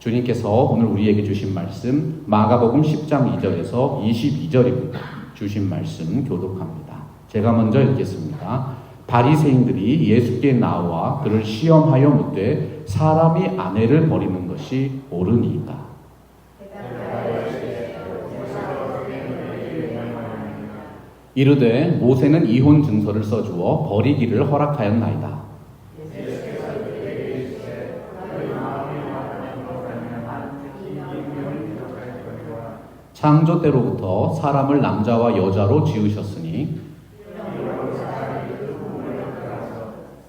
주님께서 오늘 우리에게 주신 말씀 마가복음 10장 2절에서 22절입니다. 주신 말씀 교독합니다. 제가 먼저 읽겠습니다. 바리새인들이 예수께 나와 그를 시험하여 묻되 사람이 아내를 버리는 것이 옳으니이까. 이르되 모세는 이혼 증서를 써주어 버리기를 허락하였나이다. 창조 때로부터 사람을 남자와 여자로 지으셨으니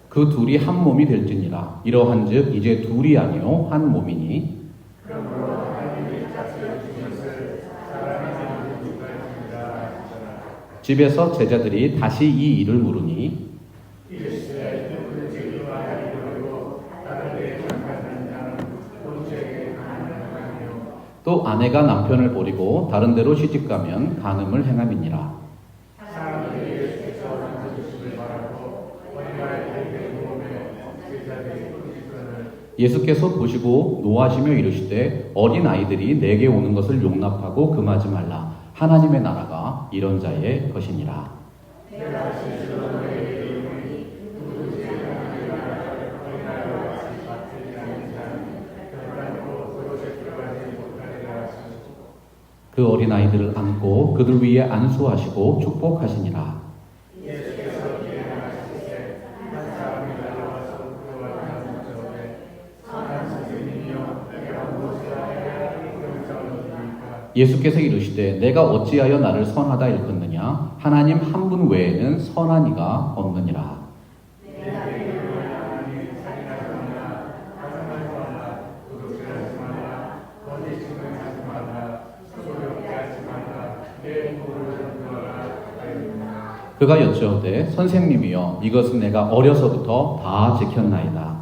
그 둘이 한 몸이 될지니라. 이러한즉 이제 둘이 아니요 한 몸이니 집에서 제자들이 다시 이 일을 물으니 또 아내가 남편을 버리고 다른 데로 시집가면 간음을 행함이니라. 예수께서 보시고 노하시며 이르시되 어린 아이들이 내게 오는 것을 용납하고 금하지 말라. 하나님의 나라가 이런 자의 것이니라. 그 어린 아이들을 안고 그들 위에 안수하시고 축복하시니라. 예수께서 이르시되 내가 어찌하여 나를 선하다 일컫느냐? 하나님 한 분 외에는 선한 이가 없느니라. 그가 여쭈어되 선생님이여 이것은 내가 어려서부터 다 지켰나이다.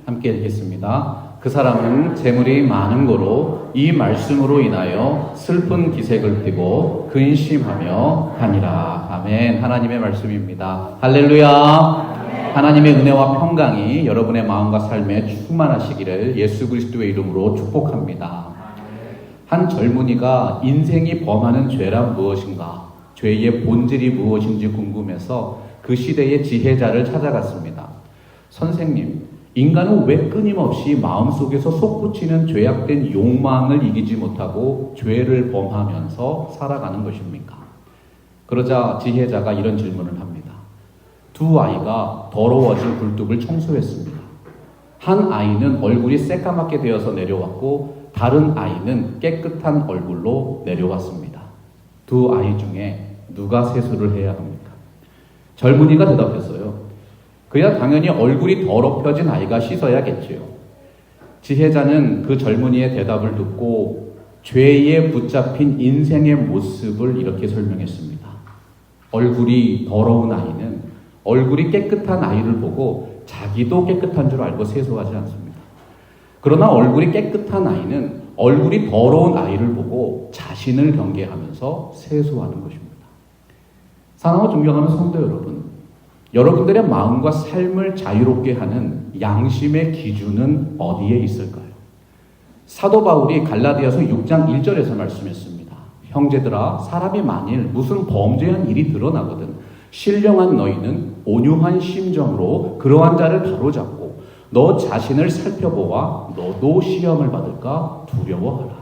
함께 읽겠습니다. 그 사람은 재물이 많은 고로 이 말씀으로 인하여 슬픈 기색을 띠고 근심하며 가니라. 아멘. 하나님의 말씀입니다. 할렐루야. 아멘. 하나님의 은혜와 평강이 여러분의 마음과 삶에 충만하시기를 예수 그리스도의 이름으로 축복합니다. 한 젊은이가 인생이 범하는 죄란 무엇인가, 죄의 본질이 무엇인지 궁금해서 그 시대의 지혜자를 찾아갔습니다. 선생님, 인간은 왜 끊임없이 마음속에서 솟구치는 죄악된 욕망을 이기지 못하고 죄를 범하면서 살아가는 것입니까? 그러자 지혜자가 이런 질문을 합니다. 두 아이가 더러워진 굴뚝을 청소했습니다. 한 아이는 얼굴이 새까맣게 되어서 내려왔고 다른 아이는 깨끗한 얼굴로 내려왔습니다. 두 아이 중에 누가 세수를 해야 합니까? 젊은이가 대답했어요. 그야 당연히 얼굴이 더럽혀진 아이가 씻어야겠지요. 지혜자는 그 젊은이의 대답을 듣고 죄에 붙잡힌 인생의 모습을 이렇게 설명했습니다. 얼굴이 더러운 아이는 얼굴이 깨끗한 아이를 보고 자기도 깨끗한 줄 알고 세수하지 않습니다. 그러나 얼굴이 깨끗한 아이는 얼굴이 더러운 아이를 보고 자신을 경계하면서 세수하는 것입니다. 사랑하고 존경하는 성도 여러분, 여러분들의 마음과 삶을 자유롭게 하는 양심의 기준은 어디에 있을까요? 사도 바울이 갈라디아서 6장 1절에서 말씀했습니다. 형제들아, 사람이 만일 무슨 범죄한 일이 드러나거든 신령한 너희는 온유한 심정으로 그러한 자를 바로잡고 너 자신을 살펴보아 너도 시험을 받을까 두려워하라.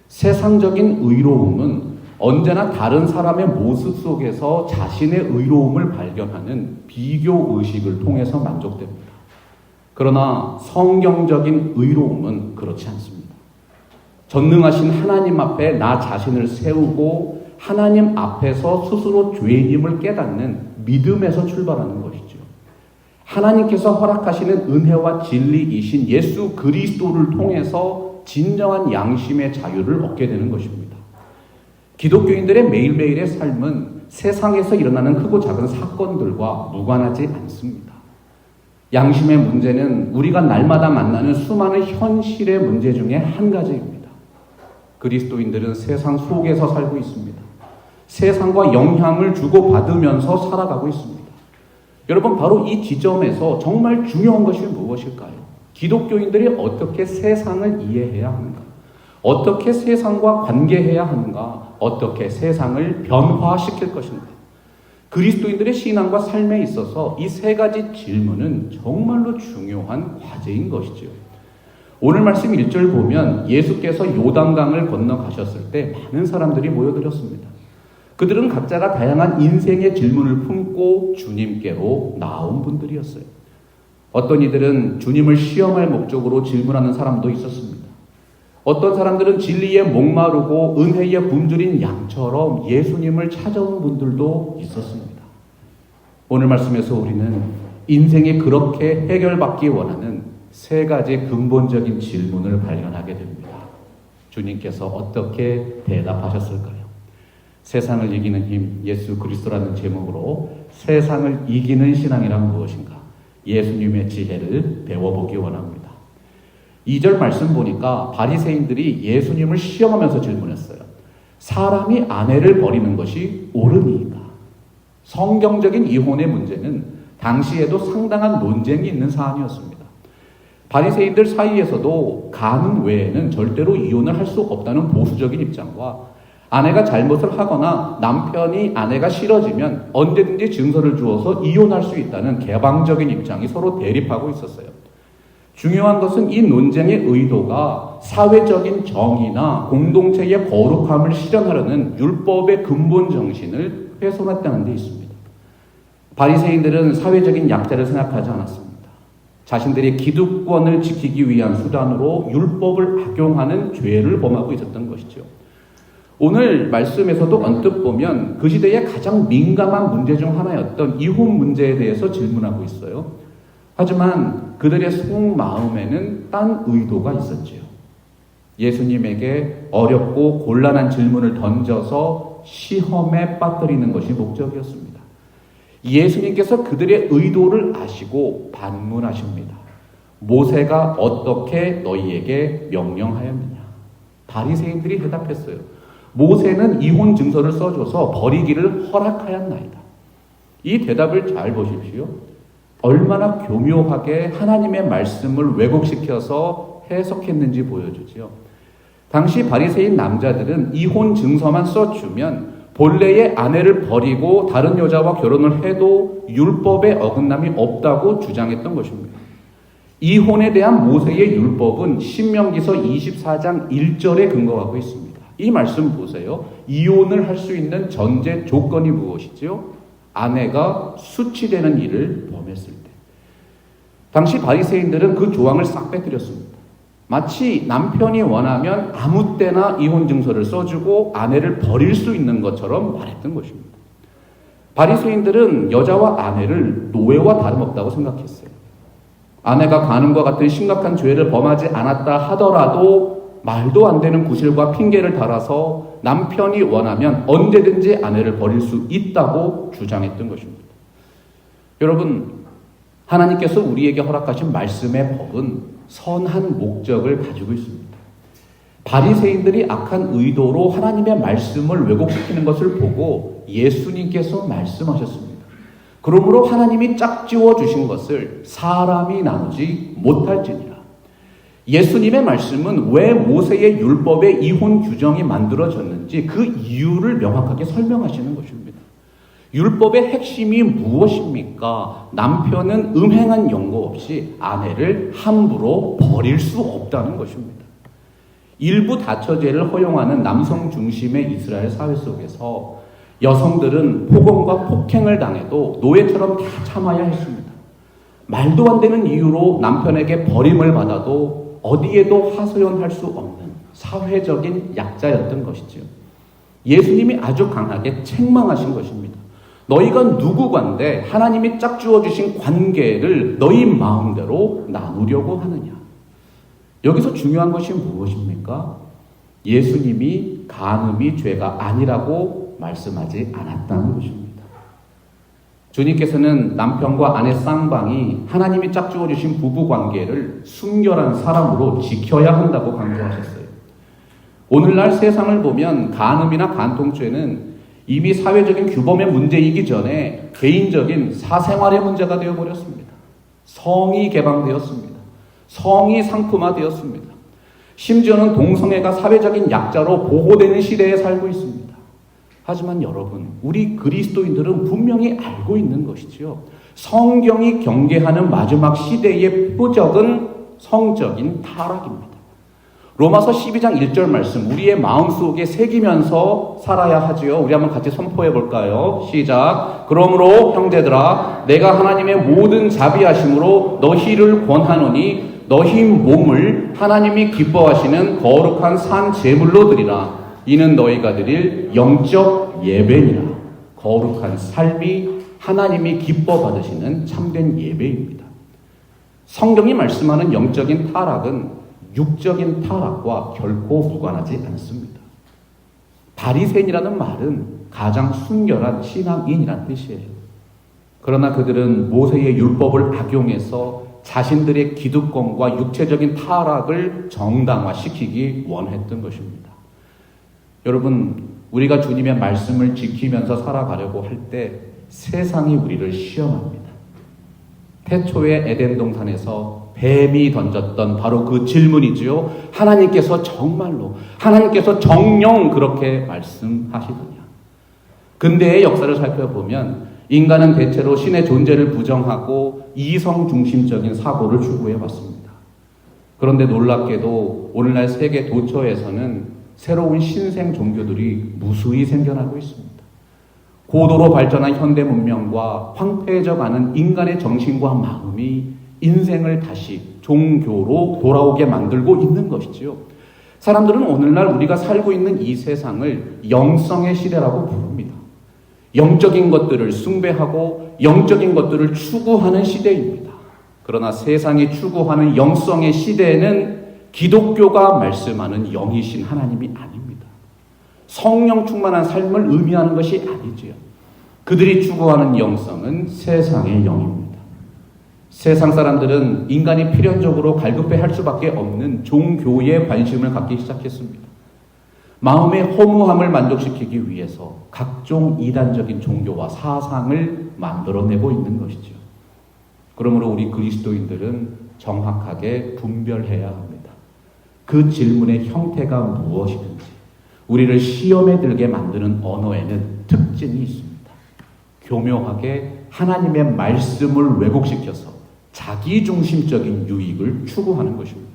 세상적인 의로움은 언제나 다른 사람의 모습 속에서 자신의 의로움을 발견하는 비교 의식을 통해서 만족됩니다. 그러나 성경적인 의로움은 그렇지 않습니다. 전능하신 하나님 앞에 나 자신을 세우고 하나님 앞에서 스스로 죄인임을 깨닫는 믿음에서 출발하는 것이죠. 하나님께서 허락하시는 은혜와 진리이신 예수 그리스도를 통해서 진정한 양심의 자유를 얻게 되는 것입니다. 기독교인들의 매일매일의 삶은 세상에서 일어나는 크고 작은 사건들과 무관하지 않습니다. 양심의 문제는 우리가 날마다 만나는 수많은 현실의 문제 중에 한 가지입니다. 그리스도인들은 세상 속에서 살고 있습니다. 세상과 영향을 주고받으면서 살아가고 있습니다. 여러분, 바로 이 지점에서 정말 중요한 것이 무엇일까요? 기독교인들이 어떻게 세상을 이해해야 하는가? 어떻게 세상과 관계해야 하는가? 어떻게 세상을 변화시킬 것인가? 그리스도인들의 신앙과 삶에 있어서 이 세 가지 질문은 정말로 중요한 과제인 것이죠. 오늘 말씀 1절 보면 예수께서 요단강을 건너가셨을 때 많은 사람들이 모여들었습니다. 그들은 각자가 다양한 인생의 질문을 품고 주님께로 나온 분들이었어요. 어떤 이들은 주님을 시험할 목적으로 질문하는 사람도 있었습니다. 어떤 사람들은 진리에 목마르고 은혜에 굶주린 양처럼 예수님을 찾아온 분들도 있었습니다. 오늘 말씀에서 우리는 인생이 그렇게 해결받기 원하는 세 가지 근본적인 질문을 발견하게 됩니다. 주님께서 어떻게 대답하셨을까요? 세상을 이기는 힘, 예수 그리스도라는 제목으로 세상을 이기는 신앙이란 무엇인가? 예수님의 지혜를 배워보기 원합니다. 2절 말씀 보니까 바리새인들이 예수님을 시험하면서 질문했어요. 사람이 아내를 버리는 것이 옳으니까. 성경적인 이혼의 문제는 당시에도 상당한 논쟁이 있는 사안이었습니다. 바리새인들 사이에서도 가늠 외에는 절대로 이혼을 할 수 없다는 보수적인 입장과 아내가 잘못을 하거나 남편이 아내가 싫어지면 언제든지 증서를 주어서 이혼할 수 있다는 개방적인 입장이 서로 대립하고 있었어요. 중요한 것은 이 논쟁의 의도가 사회적인 정의나 공동체의 거룩함을 실현하려는 율법의 근본 정신을 훼손했다는 데 있습니다. 바리새인들은 사회적인 약자를 생각하지 않았습니다. 자신들이 기득권을 지키기 위한 수단으로 율법을 악용하는 죄를 범하고 있었던 것이죠. 오늘 말씀에서도 언뜻 보면 그 시대의 가장 민감한 문제 중 하나였던 이혼 문제에 대해서 질문하고 있어요. 하지만 그들의 속마음에는 딴 의도가 있었지요. 예수님에게 어렵고 곤란한 질문을 던져서 시험에 빠뜨리는 것이 목적이었습니다. 예수님께서 그들의 의도를 아시고 반문하십니다. 모세가 어떻게 너희에게 명령하였느냐? 바리새인들이 대답했어요. 모세는 이혼 증서를 써줘서 버리기를 허락하였나이다. 이 대답을 잘 보십시오. 얼마나 교묘하게 하나님의 말씀을 왜곡시켜서 해석했는지 보여주지요. 당시 바리새인 남자들은 이혼 증서만 써주면 본래의 아내를 버리고 다른 여자와 결혼을 해도 율법에 어긋남이 없다고 주장했던 것입니다. 이혼에 대한 모세의 율법은 신명기서 24장 1절에 근거하고 있습니다. 이 말씀 보세요. 이혼을 할 수 있는 전제 조건이 무엇이지요? 아내가 수치되는 일을 범했을 때. 당시 바리새인들은 그 조항을 싹 빼뜨렸습니다. 마치 남편이 원하면 아무 때나 이혼 증서를 써주고 아내를 버릴 수 있는 것처럼 말했던 것입니다. 바리새인들은 여자와 아내를 노예와 다름없다고 생각했어요. 아내가 간음과 같은 심각한 죄를 범하지 않았다 하더라도 말도 안 되는 구실과 핑계를 달아서 남편이 원하면 언제든지 아내를 버릴 수 있다고 주장했던 것입니다. 여러분, 하나님께서 우리에게 허락하신 말씀의 법은 선한 목적을 가지고 있습니다. 바리새인들이 악한 의도로 하나님의 말씀을 왜곡시키는 것을 보고 예수님께서 말씀하셨습니다. 그러므로 하나님이 짝지어 주신 것을 사람이 나누지 못할지니라. 예수님의 말씀은 왜 모세의 율법에 이혼 규정이 만들어졌는지 그 이유를 명확하게 설명하시는 것입니다. 율법의 핵심이 무엇입니까? 남편은 음행한 연고 없이 아내를 함부로 버릴 수 없다는 것입니다. 일부 다처제를 허용하는 남성 중심의 이스라엘 사회 속에서 여성들은 폭언과 폭행을 당해도 노예처럼 다 참아야 했습니다. 말도 안 되는 이유로 남편에게 버림을 받아도 어디에도 하소연할 수 없는 사회적인 약자였던 것이지요. 예수님이 아주 강하게 책망하신 것입니다. 너희가 누구간데 하나님이 짝주어 주신 관계를 너희 마음대로 나누려고 하느냐. 여기서 중요한 것이 무엇입니까? 예수님이 간음이 죄가 아니라고 말씀하지 않았다는 것입니다. 주님께서는 남편과 아내 쌍방이 하나님이 짝지어 주신 부부 관계를 순결한 사람으로 지켜야 한다고 강조하셨어요. 오늘날 세상을 보면 간음이나 간통죄는 이미 사회적인 규범의 문제이기 전에 개인적인 사생활의 문제가 되어버렸습니다. 성이 개방되었습니다. 성이 상품화되었습니다. 심지어는 동성애가 사회적인 약자로 보호되는 시대에 살고 있습니다. 하지만 여러분, 우리 그리스도인들은 분명히 알고 있는 것이지요. 성경이 경계하는 마지막 시대의 표적은 성적인 타락입니다. 로마서 12장 1절 말씀, 우리의 마음속에 새기면서 살아야 하지요. 우리 한번 같이 선포해 볼까요? 시작. 그러므로 형제들아, 내가 하나님의 모든 자비하심으로 너희를 권하노니 너희 몸을 하나님이 기뻐하시는 거룩한 산 제물로 드리라. 이는 너희가 드릴 영적 예배니라. 거룩한 삶이 하나님이 기뻐 받으시는 참된 예배입니다. 성경이 말씀하는 영적인 타락은 육적인 타락과 결코 무관하지 않습니다. 바리새인이라는 말은 가장 순결한 신앙인이라는 뜻이에요. 그러나 그들은 모세의 율법을 악용해서 자신들의 기득권과 육체적인 타락을 정당화시키기 원했던 것입니다. 여러분, 우리가 주님의 말씀을 지키면서 살아가려고 할 때 세상이 우리를 시험합니다. 태초의 에덴 동산에서 뱀이 던졌던 바로 그 질문이지요. 하나님께서 정말로, 하나님께서 정녕 그렇게 말씀하시더냐. 근대의 역사를 살펴보면 인간은 대체로 신의 존재를 부정하고 이성 중심적인 사고를 추구해 왔습니다. 그런데 놀랍게도 오늘날 세계 도처에서는 새로운 신생 종교들이 무수히 생겨나고 있습니다. 고도로 발전한 현대 문명과 황폐해져가는 인간의 정신과 마음이 인생을 다시 종교로 돌아오게 만들고 있는 것이지요. 사람들은 오늘날 우리가 살고 있는 이 세상을 영성의 시대라고 부릅니다. 영적인 것들을 숭배하고 영적인 것들을 추구하는 시대입니다. 그러나 세상이 추구하는 영성의 시대에는 기독교가 말씀하는 영이신 하나님이 아닙니다. 성령 충만한 삶을 의미하는 것이 아니지요. 그들이 추구하는 영성은 세상의 영입니다. 세상 사람들은 인간이 필연적으로 갈급해할 수밖에 없는 종교에 관심을 갖기 시작했습니다. 마음의 허무함을 만족시키기 위해서 각종 이단적인 종교와 사상을 만들어내고 있는 것이죠. 그러므로 우리 그리스도인들은 정확하게 분별해야 합니다. 그 질문의 형태가 무엇이든지 우리를 시험에 들게 만드는 언어에는 특징이 있습니다. 교묘하게 하나님의 말씀을 왜곡시켜서 자기중심적인 유익을 추구하는 것입니다.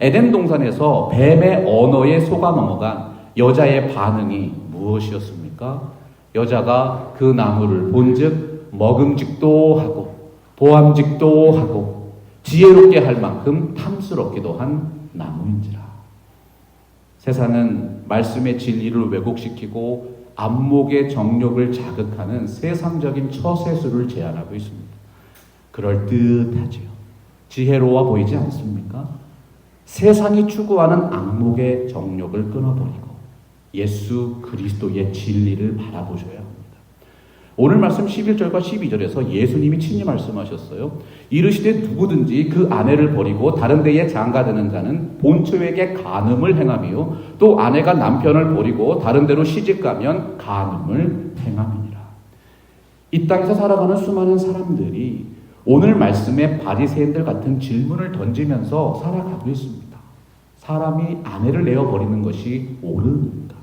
에덴 동산에서 뱀의 언어에 속아 넘어간 여자의 반응이 무엇이었습니까? 여자가 그 나무를 본즉 먹음직도 하고 보암직도 하고 지혜롭게 할 만큼 탐스럽기도 한 나무인지라. 세상은 말씀의 진리를 왜곡시키고 안목의 정욕을 자극하는 세상적인 처세술을 제안하고 있습니다. 그럴듯하지요. 지혜로워 보이지 않습니까? 세상이 추구하는 안목의 정욕을 끊어버리고 예수 그리스도의 진리를 바라보셔야 합니다. 오늘 말씀 11절과 12절에서 예수님이 친히 말씀하셨어요. 이르시되 누구든지 그 아내를 버리고 다른 데에 장가드는 자는 본처에게 간음을 행하며 또 아내가 남편을 버리고 다른 데로 시집가면 간음을 행함이니라. 이 땅에서 살아가는 수많은 사람들이 오늘 말씀에 바리새인들 같은 질문을 던지면서 살아가고 있습니다. 사람이 아내를 내어버리는 것이 옳은가?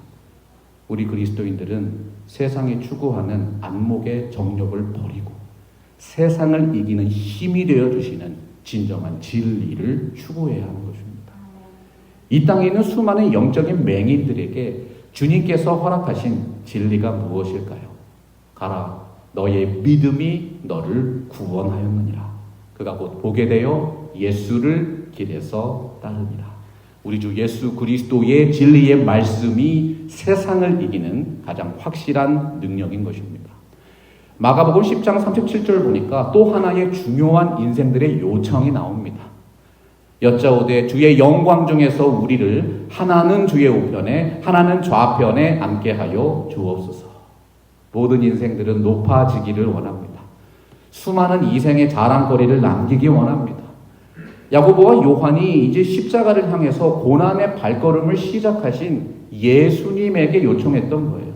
우리 그리스도인들은 세상이 추구하는 안목의 정욕을 버리고 세상을 이기는 힘이 되어주시는 진정한 진리를 추구해야 하는 것입니다. 이 땅에 있는 수많은 영적인 맹인들에게 주님께서 허락하신 진리가 무엇일까요? 가라, 너의 믿음이 너를 구원하였느니라. 그가 곧 보게 되어 예수를 길에서 따르니라. 우리 주 예수 그리스도의 진리의 말씀이 세상을 이기는 가장 확실한 능력인 것입니다. 마가복음 10장 37절 보니까 또 하나의 중요한 인생들의 요청이 나옵니다. 여짜오되 주의 영광 중에서 우리를 하나는 주의 우편에 하나는 좌편에 앉게 하여 주옵소서. 모든 인생들은 높아지기를 원합니다. 수많은 이생의 자랑거리를 남기기 원합니다. 야고보와 요한이 이제 십자가를 향해서 고난의 발걸음을 시작하신 예수님에게 요청했던 거예요.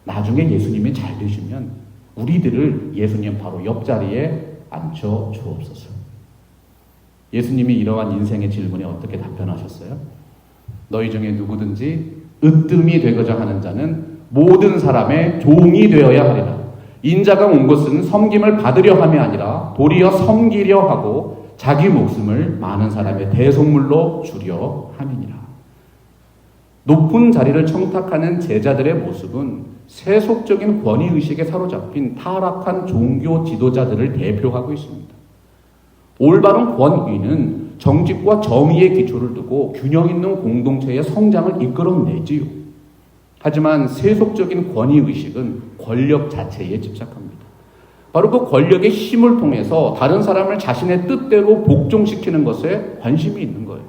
나중에 예수님이 잘 되시면 우리들을 예수님 바로 옆자리에 앉혀 주옵소서. 예수님이 이러한 인생의 질문에 어떻게 답변하셨어요? 너희 중에 누구든지 으뜸이 되고자 하는 자는 모든 사람의 종이 되어야 하리라. 인자가 온 것은 섬김을 받으려 함이 아니라 도리어 섬기려 하고 자기 목숨을 많은 사람의 대속물로 주려 함이니라. 높은 자리를 청탁하는 제자들의 모습은 세속적인 권위의식에 사로잡힌 타락한 종교 지도자들을 대표하고 있습니다. 올바른 권위는 정직과 정의의 기초를 두고 균형 있는 공동체의 성장을 이끌어내지요. 하지만 세속적인 권위의식은 권력 자체에 집착합니다. 바로 그 권력의 힘을 통해서 다른 사람을 자신의 뜻대로 복종시키는 것에 관심이 있는 거예요.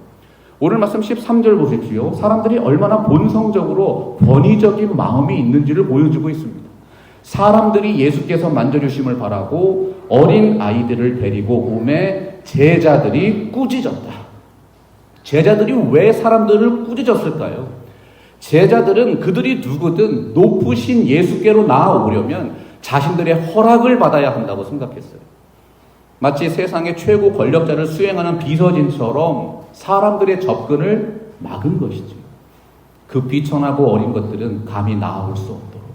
오늘 말씀 13절 보십시오. 사람들이 얼마나 본성적으로 권위적인 마음이 있는지를 보여주고 있습니다. 사람들이 예수께서 만져주심을 바라고 어린 아이들을 데리고 오매 제자들이 꾸짖었다. 제자들이 왜 사람들을 꾸짖었을까요? 제자들은 그들이 누구든 높으신 예수께로 나아오려면 자신들의 허락을 받아야 한다고 생각했어요. 마치 세상의 최고 권력자를 수행하는 비서진처럼 사람들의 접근을 막은 것이죠. 그 비천하고 어린 것들은 감히 나아올 수 없도록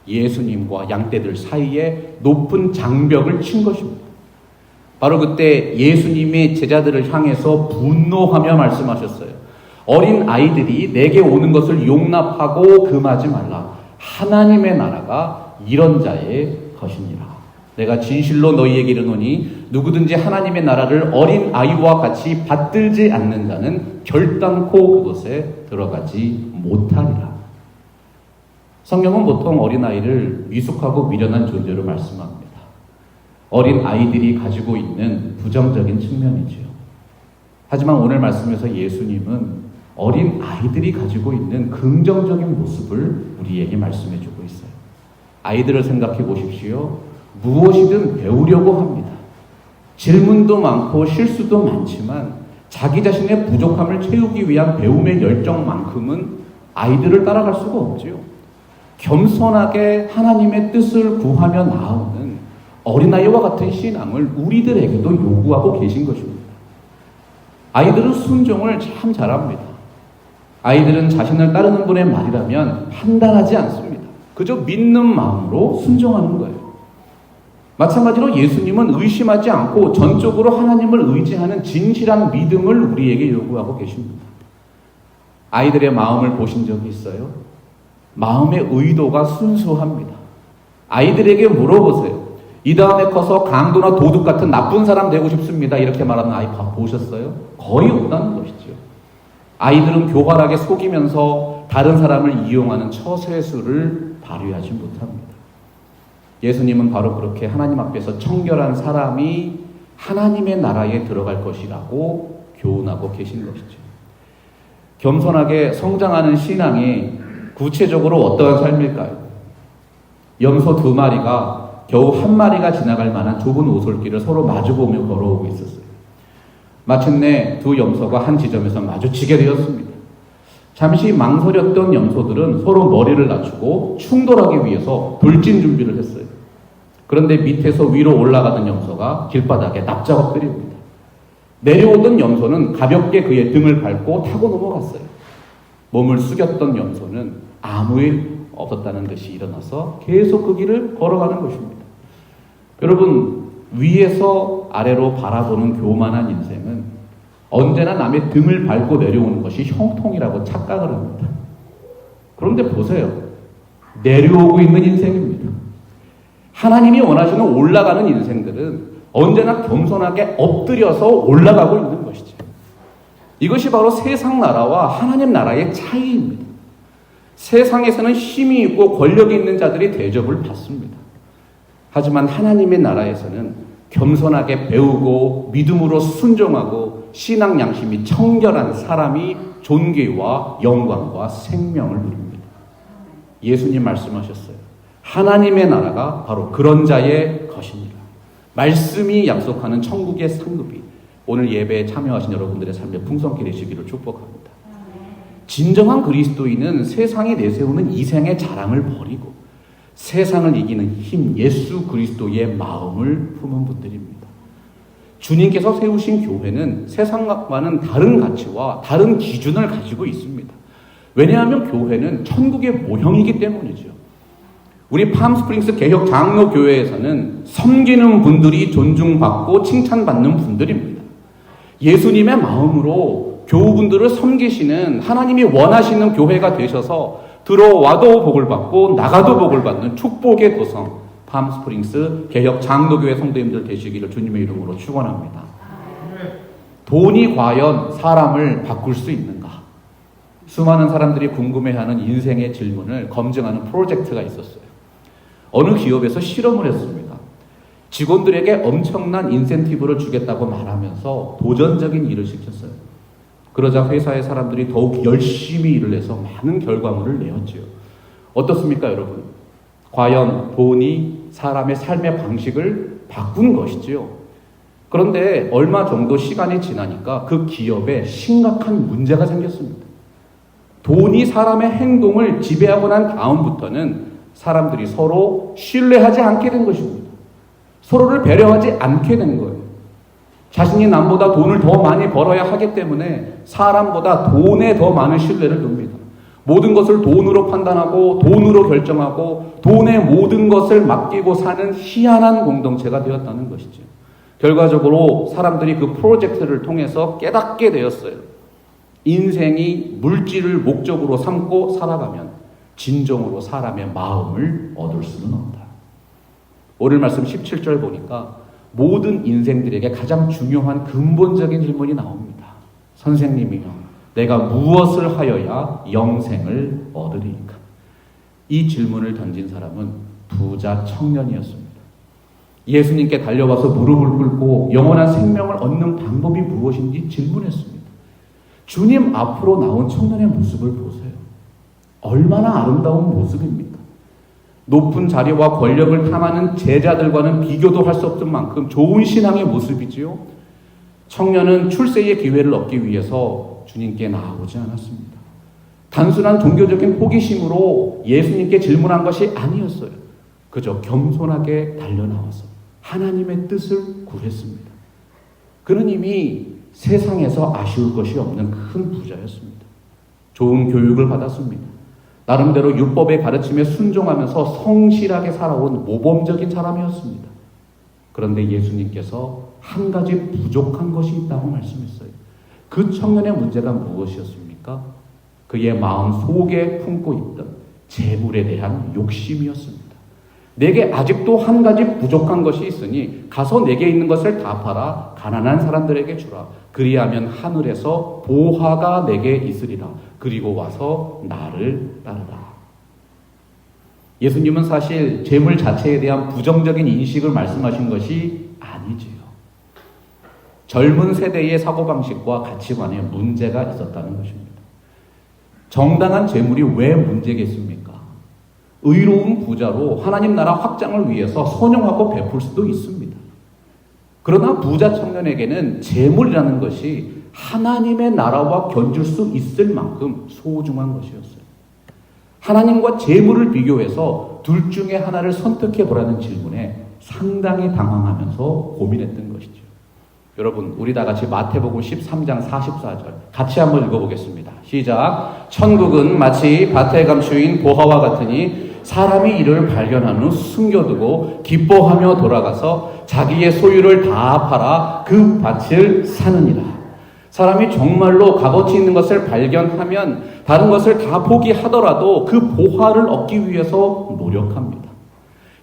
예수님과 양떼들 사이에 높은 장벽을 친 것입니다. 바로 그때 예수님이 제자들을 향해서 분노하며 말씀하셨어요. 어린 아이들이 내게 오는 것을 용납하고 금하지 말라. 하나님의 나라가 이런 자의 것이니라. 내가 진실로 너희에게 이르노니 누구든지 하나님의 나라를 어린 아이와 같이 받들지 않는 자는 결단코 그곳에 들어가지 못하리라. 성경은 보통 어린아이를 미숙하고 미련한 존재로 말씀합니다. 어린 아이들이 가지고 있는 부정적인 측면이지요. 하지만 오늘 말씀에서 예수님은 어린 아이들이 가지고 있는 긍정적인 모습을 우리에게 말씀해 주고 있어요. 아이들을 생각해 보십시오. 무엇이든 배우려고 합니다. 질문도 많고 실수도 많지만 자기 자신의 부족함을 채우기 위한 배움의 열정만큼은 아이들을 따라갈 수가 없지요. 겸손하게 하나님의 뜻을 구하며 나아오는 어린아이와 같은 신앙을 우리들에게도 요구하고 계신 것입니다. 아이들은 순종을 참 잘합니다. 아이들은 자신을 따르는 분의 말이라면 판단하지 않습니다. 그저 믿는 마음으로 순종하는 거예요. 마찬가지로 예수님은 의심하지 않고 전적으로 하나님을 의지하는 진실한 믿음을 우리에게 요구하고 계십니다. 아이들의 마음을 보신 적이 있어요? 마음의 의도가 순수합니다. 아이들에게 물어보세요. 이 다음에 커서 강도나 도둑 같은 나쁜 사람 되고 싶습니다. 이렇게 말하는 아이 보셨어요? 거의 없다는 것이죠. 아이들은 교활하게 속이면서 다른 사람을 이용하는 처세술을 발휘하지 못합니다. 예수님은 바로 그렇게 하나님 앞에서 청결한 사람이 하나님의 나라에 들어갈 것이라고 교훈하고 계신 것이죠. 겸손하게 성장하는 신앙이 구체적으로 어떠한 삶일까요? 염소 2마리가 겨우 1마리가 지나갈 만한 좁은 오솔길을 서로 마주보며 걸어오고 있었어요. 마침내 두 염소가 한 지점에서 마주치게 되었습니다. 잠시 망설였던 염소들은 서로 머리를 낮추고 충돌하기 위해서 돌진 준비를 했어요. 그런데 밑에서 위로 올라가던 염소가 길바닥에 납작 엎드립니다. 내려오던 염소는 가볍게 그의 등을 밟고 타고 넘어갔어요. 몸을 숙였던 염소는 아무 일 없었다는 듯이 일어나서 계속 그 길을 걸어가는 것입니다. 여러분, 위에서 아래로 바라보는 교만한 인생은 언제나 남의 등을 밟고 내려오는 것이 형통이라고 착각을 합니다. 그런데 보세요. 내려오고 있는 인생입니다. 하나님이 원하시는 올라가는 인생들은 언제나 겸손하게 엎드려서 올라가고 있는 것이죠. 이것이 바로 세상 나라와 하나님 나라의 차이입니다. 세상에서는 힘이 있고 권력이 있는 자들이 대접을 받습니다. 하지만 하나님의 나라에서는 겸손하게 배우고 믿음으로 순종하고 신앙 양심이 청결한 사람이 존귀와 영광과 생명을 누립니다. 예수님 말씀하셨어요. 하나님의 나라가 바로 그런 자의 것입니다. 말씀이 약속하는 천국의 상급이 오늘 예배에 참여하신 여러분들의 삶에 풍성케 되시기를 축복합니다. 진정한 그리스도인은 세상이 내세우는 이생의 자랑을 버리고 세상을 이기는 힘, 예수 그리스도의 마음을 품은 분들입니다. 주님께서 세우신 교회는 세상과는 다른 가치와 다른 기준을 가지고 있습니다. 왜냐하면 교회는 천국의 모형이기 때문이죠. 우리 팜스프링스 개혁 장로교회에서는 섬기는 분들이 존중받고 칭찬받는 분들입니다. 예수님의 마음으로 교우분들을 섬기시는 하나님이 원하시는 교회가 되셔서 들어와도 복을 받고 나가도 복을 받는 축복의 도성 팜스프링스 개혁 장로교회 성도님들 되시기를 주님의 이름으로 축원합니다. 돈이 과연 사람을 바꿀 수 있는가? 수많은 사람들이 궁금해하는 인생의 질문을 검증하는 프로젝트가 있었어요. 어느 기업에서 실험을 했습니다. 직원들에게 엄청난 인센티브를 주겠다고 말하면서 도전적인 일을 시켰어요. 그러자 회사의 사람들이 더욱 열심히 일을 해서 많은 결과물을 내었지요. 어떻습니까, 여러분? 과연 돈이 사람의 삶의 방식을 바꾼 것이지요. 그런데 얼마 정도 시간이 지나니까 그 기업에 심각한 문제가 생겼습니다. 돈이 사람의 행동을 지배하고 난 다음부터는 사람들이 서로 신뢰하지 않게 된 것입니다. 서로를 배려하지 않게 된 거예요. 자신이 남보다 돈을 더 많이 벌어야 하기 때문에 사람보다 돈에 더 많은 신뢰를 둡니다. 모든 것을 돈으로 판단하고 돈으로 결정하고 돈에 모든 것을 맡기고 사는 희한한 공동체가 되었다는 것이죠. 결과적으로 사람들이 그 프로젝트를 통해서 깨닫게 되었어요. 인생이 물질을 목적으로 삼고 살아가면 진정으로 사람의 마음을 얻을 수는 없다. 오늘 말씀 17절 보니까 모든 인생들에게 가장 중요한 근본적인 질문이 나옵니다. 선생님이요, 내가 무엇을 하여야 영생을 얻으리이까? 이 질문을 던진 사람은 부자 청년이었습니다. 예수님께 달려와서 무릎을 꿇고 영원한 생명을 얻는 방법이 무엇인지 질문했습니다. 주님 앞으로 나온 청년의 모습을 보세요. 얼마나 아름다운 모습입니까? 높은 자리와 권력을 탐하는 제자들과는 비교도 할 수 없을 만큼 좋은 신앙의 모습이지요. 청년은 출세의 기회를 얻기 위해서 주님께 나아오지 않았습니다. 단순한 종교적인 호기심으로 예수님께 질문한 것이 아니었어요. 그저 겸손하게 달려나와서 하나님의 뜻을 구했습니다. 그는 이미 세상에서 아쉬울 것이 없는 큰 부자였습니다. 좋은 교육을 받았습니다. 나름대로 율법의 가르침에 순종하면서 성실하게 살아온 모범적인 사람이었습니다. 그런데 예수님께서 한 가지 부족한 것이 있다고 말씀했어요. 그 청년의 문제가 무엇이었습니까? 그의 마음 속에 품고 있던 재물에 대한 욕심이었습니다. 내게 아직도 한 가지 부족한 것이 있으니 가서 내게 있는 것을 다 팔아 가난한 사람들에게 주라. 그리하면 하늘에서 보화가 내게 있으리라. 그리고 와서 나를 따르라. 예수님은 사실 재물 자체에 대한 부정적인 인식을 말씀하신 것이 아니지요. 젊은 세대의 사고방식과 가치관에 문제가 있었다는 것입니다. 정당한 재물이 왜 문제겠습니까? 의로운 부자로 하나님 나라 확장을 위해서 선용하고 베풀 수도 있습니다. 그러나 부자 청년에게는 재물이라는 것이 하나님의 나라와 견줄 수 있을 만큼 소중한 것이었어요. 하나님과 재물을 비교해서 둘 중에 하나를 선택해보라는 질문에 상당히 당황하면서 고민했던 것이죠. 여러분, 우리 다 같이 마태복음 13장 44절 같이 한번 읽어보겠습니다. 시작. 천국은 마치 밭에 감추인 보화와 같으니 사람이 이를 발견한 후 숨겨두고 기뻐하며 돌아가서 자기의 소유를 다 팔아 그 밭을 사느니라. 사람이 정말로 값어치 있는 것을 발견하면 다른 것을 다 포기하더라도 그 보화를 얻기 위해서 노력합니다.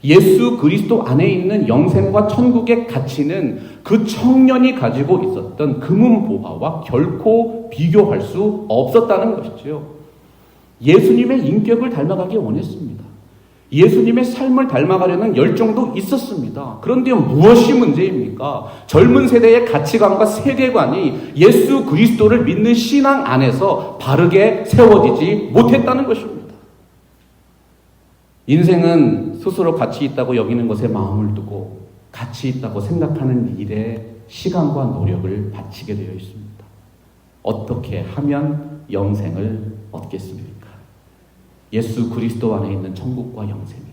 예수 그리스도 안에 있는 영생과 천국의 가치는 그 청년이 가지고 있었던 금은 보화와 결코 비교할 수 없었다는 것이죠. 예수님의 인격을 닮아가기 원했습니다. 예수님의 삶을 닮아가려는 열정도 있었습니다. 그런데 무엇이 문제입니까? 젊은 세대의 가치관과 세계관이 예수 그리스도를 믿는 신앙 안에서 바르게 세워지지 못했다는 것입니다. 인생은 스스로 가치 있다고 여기는 것에 마음을 두고 가치 있다고 생각하는 일에 시간과 노력을 바치게 되어 있습니다. 어떻게 하면 영생을 얻겠습니까? 예수 그리스도 안에 있는 천국과 영생이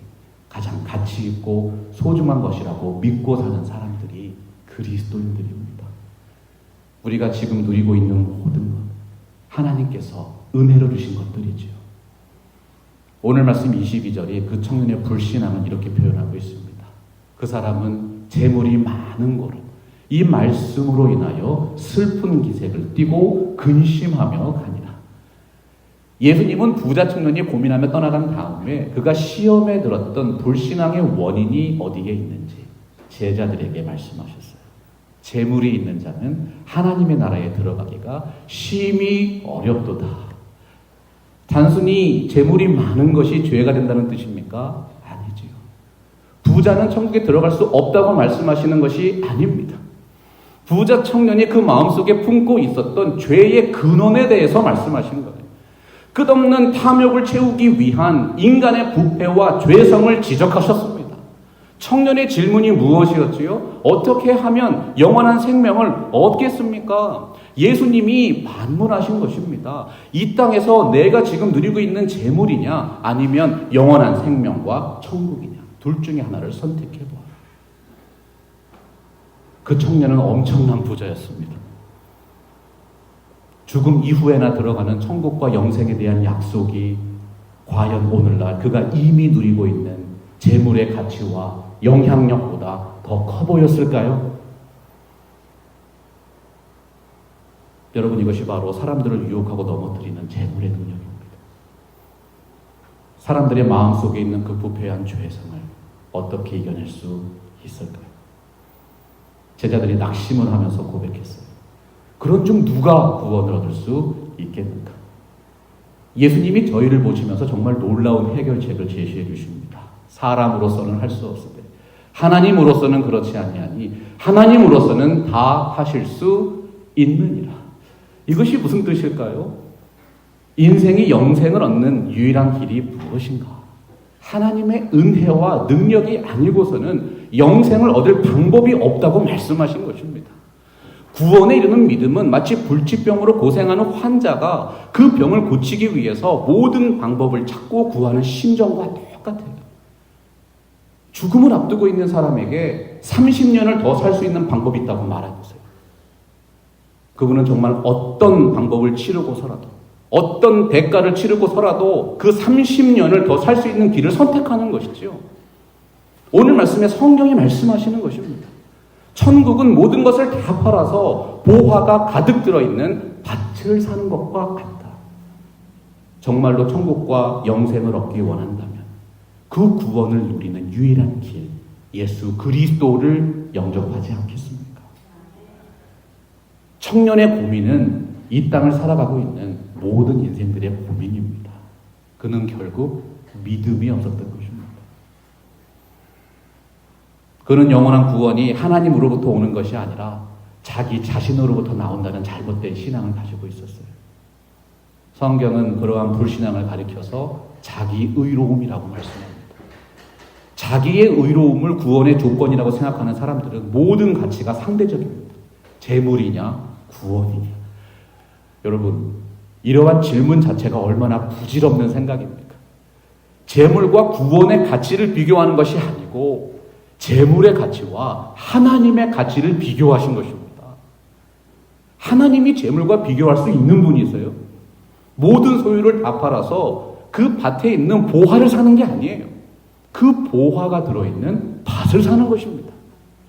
가장 가치 있고 소중한 것이라고 믿고 사는 사람들이 그리스도인들입니다. 우리가 지금 누리고 있는 모든 것, 하나님께서 은혜로 주신 것들이지요. 오늘 말씀 22절이 그 청년의 불신앙은 이렇게 표현하고 있습니다. 그 사람은 재물이 많은 거로 이 말씀으로 인하여 슬픈 기색을 띠고 근심하며 가니라. 예수님은 부자 청년이 고민하며 떠나간 다음에 그가 시험에 들었던 불신앙의 원인이 어디에 있는지 제자들에게 말씀하셨어요. 재물이 있는 자는 하나님의 나라에 들어가기가 심히 어렵도다. 단순히 재물이 많은 것이 죄가 된다는 뜻입니까? 아니지요. 부자는 천국에 들어갈 수 없다고 말씀하시는 것이 아닙니다. 부자 청년이 그 마음속에 품고 있었던 죄의 근원에 대해서 말씀하시는 거예요. 끝없는 탐욕을 채우기 위한 인간의 부패와 죄성을 지적하셨습니다. 청년의 질문이 무엇이었지요? 어떻게 하면 영원한 생명을 얻겠습니까? 예수님이 반문하신 것입니다. 이 땅에서 내가 지금 누리고 있는 재물이냐 아니면 영원한 생명과 천국이냐 둘 중에 하나를 선택해봐. 그 청년은 엄청난 부자였습니다. 죽음 이후에나 들어가는 천국과 영생에 대한 약속이 과연 오늘날 그가 이미 누리고 있는 재물의 가치와 영향력보다 더 커 보였을까요? 여러분, 이것이 바로 사람들을 유혹하고 넘어뜨리는 재물의 능력입니다. 사람들의 마음속에 있는 그 부패한 죄성을 어떻게 이겨낼 수 있을까요? 제자들이 낙심을 하면서 고백했어요. 그런 중 누가 구원을 얻을 수 있겠는가? 예수님이 저희를 보시면서 정말 놀라운 해결책을 제시해 주십니다. 사람으로서는 할 수 없으되 하나님으로서는 그렇지 아니하니 하나님으로서는 다 하실 수 있느니라. 이것이 무슨 뜻일까요? 인생이 영생을 얻는 유일한 길이 무엇인가? 하나님의 은혜와 능력이 아니고서는 영생을 얻을 방법이 없다고 말씀하신 것입니다. 구원에 이르는 믿음은 마치 불치병으로 고생하는 환자가 그 병을 고치기 위해서 모든 방법을 찾고 구하는 심정과 똑같아요. 죽음을 앞두고 있는 사람에게 30년을 더 살 수 있는 방법이 있다고 말해보세요. 그분은 정말 어떤 방법을 치르고서라도 어떤 대가를 치르고서라도 그 30년을 더 살 수 있는 길을 선택하는 것이지요. 오늘 말씀에 성경이 말씀하시는 것입니다. 천국은 모든 것을 다 팔아서 보화가 가득 들어있는 밭을 사는 것과 같다. 정말로 천국과 영생을 얻기 원한다면 그 구원을 누리는 유일한 길, 예수 그리스도를 영접하지 않겠습니까? 청년의 고민은 이 땅을 살아가고 있는 모든 인생들의 고민입니다. 그는 결국 믿음이 없었던 것입니다. 그는 영원한 구원이 하나님으로부터 오는 것이 아니라 자기 자신으로부터 나온다는 잘못된 신앙을 가지고 있었어요. 성경은 그러한 불신앙을 가리켜서 자기 의로움이라고 말씀합니다. 자기의 의로움을 구원의 조건이라고 생각하는 사람들은 모든 가치가 상대적입니다. 재물이냐 구원이냐. 여러분, 이러한 질문 자체가 얼마나 부질없는 생각입니까? 재물과 구원의 가치를 비교하는 것이 아니고 재물의 가치와 하나님의 가치를 비교하신 것입니다. 하나님이 재물과 비교할 수 있는 분이세요. 모든 소유를 다 팔아서 그 밭에 있는 보화를 사는 게 아니에요. 그 보화가 들어있는 밭을 사는 것입니다.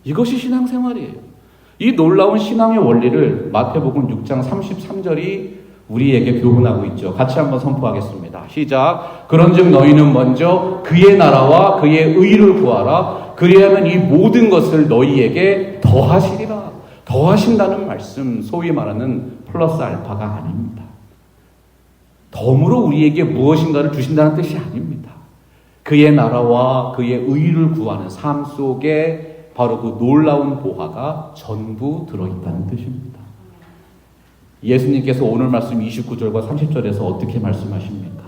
이것이 신앙생활이에요. 이 놀라운 신앙의 원리를 마태복음 6장 33절이 우리에게 교훈하고 있죠. 같이 한번 선포하겠습니다. 시작. 그런즉 너희는 먼저 그의 나라와 그의 의를 구하라. 그리하면 이 모든 것을 너희에게 더하시리라. 더하신다는 말씀, 소위 말하는 플러스 알파가 아닙니다. 덤으로 우리에게 무엇인가를 주신다는 뜻이 아닙니다. 그의 나라와 그의 의를 구하는 삶 속에 바로 그 놀라운 보화가 전부 들어있다는 뜻입니다. 예수님께서 오늘 말씀 29절과 30절에서 어떻게 말씀하십니까?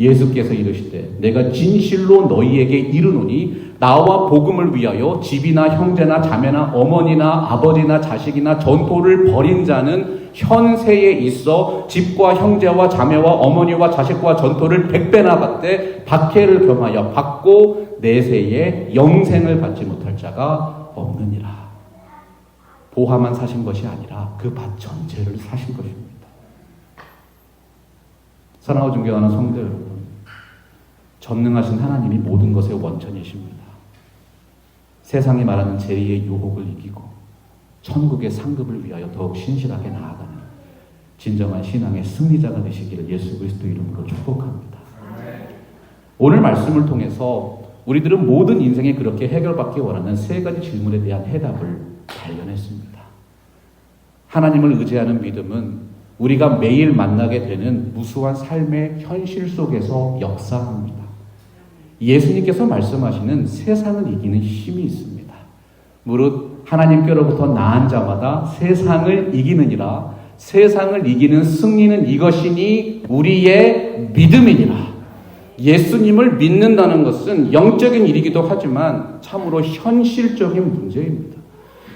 예수께서 이르시되 내가 진실로 너희에게 이르노니 나와 복음을 위하여 집이나 형제나 자매나 어머니나 아버지나 자식이나 전토를 벌인 자는 현세에 있어 집과 형제와 자매와 어머니와 자식과 전토를 100배나 받되 박해를 겸하여 받고 내세에 영생을 받지 못할 자가 없느니라. 보화만 사신 것이 아니라 그 밭 전체를 사신 것입니다. 사랑하고 존경하는 성도 여러분, 전능하신 하나님이 모든 것의 원천이십니다. 세상이 말하는 죄의 유혹을 이기고 천국의 상급을 위하여 더욱 신실하게 나아가는 진정한 신앙의 승리자가 되시기를 예수 그리스도 이름으로 축복합니다. 오늘 말씀을 통해서 우리들은 모든 인생에 그렇게 해결받기 원하는 세 가지 질문에 대한 해답을 발견했습니다. 하나님을 의지하는 믿음은 우리가 매일 만나게 되는 무수한 삶의 현실 속에서 역사합니다. 예수님께서 말씀하시는 세상을 이기는 힘이 있습니다. 무릇 하나님께로부터 나은 자마다 세상을 이기느니라. 세상을 이기는 승리는 이것이니 우리의 믿음이니라. 예수님을 믿는다는 것은 영적인 일이기도 하지만 참으로 현실적인 문제입니다.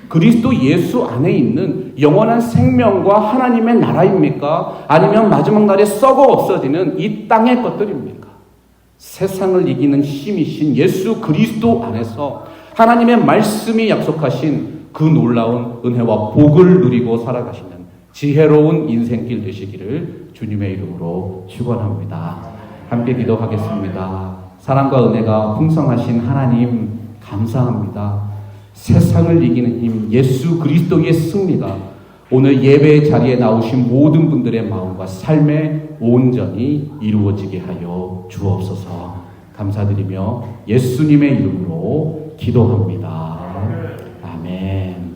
그리스도 예수 안에 있는 영원한 생명과 하나님의 나라입니까? 아니면 마지막 날에 썩어 없어지는 이 땅의 것들입니까? 세상을 이기는 힘이신 예수 그리스도 안에서 하나님의 말씀이 약속하신 그 놀라운 은혜와 복을 누리고 살아가시는 지혜로운 인생길 되시기를 주님의 이름으로 축원합니다. 함께 기도하겠습니다. 사랑과 은혜가 풍성하신 하나님 감사합니다. 세상을 이기는 힘 예수 그리스도의 승리가 오늘 예배의 자리에 나오신 모든 분들의 마음과 삶에 온전히 이루어지게 하여 주옵소서. 감사드리며 예수님의 이름으로 기도합니다. 아멘.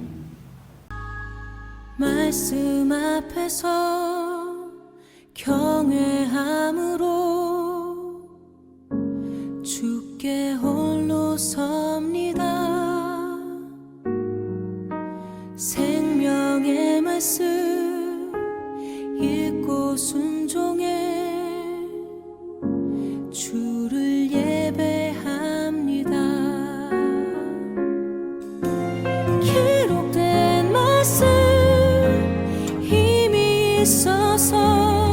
말씀 앞에서 경외함으로 주께 홀로 섭니다. 생명의 말씀 읽고 순종해 주를 예배합니다. 기록된 말씀 힘이 있어서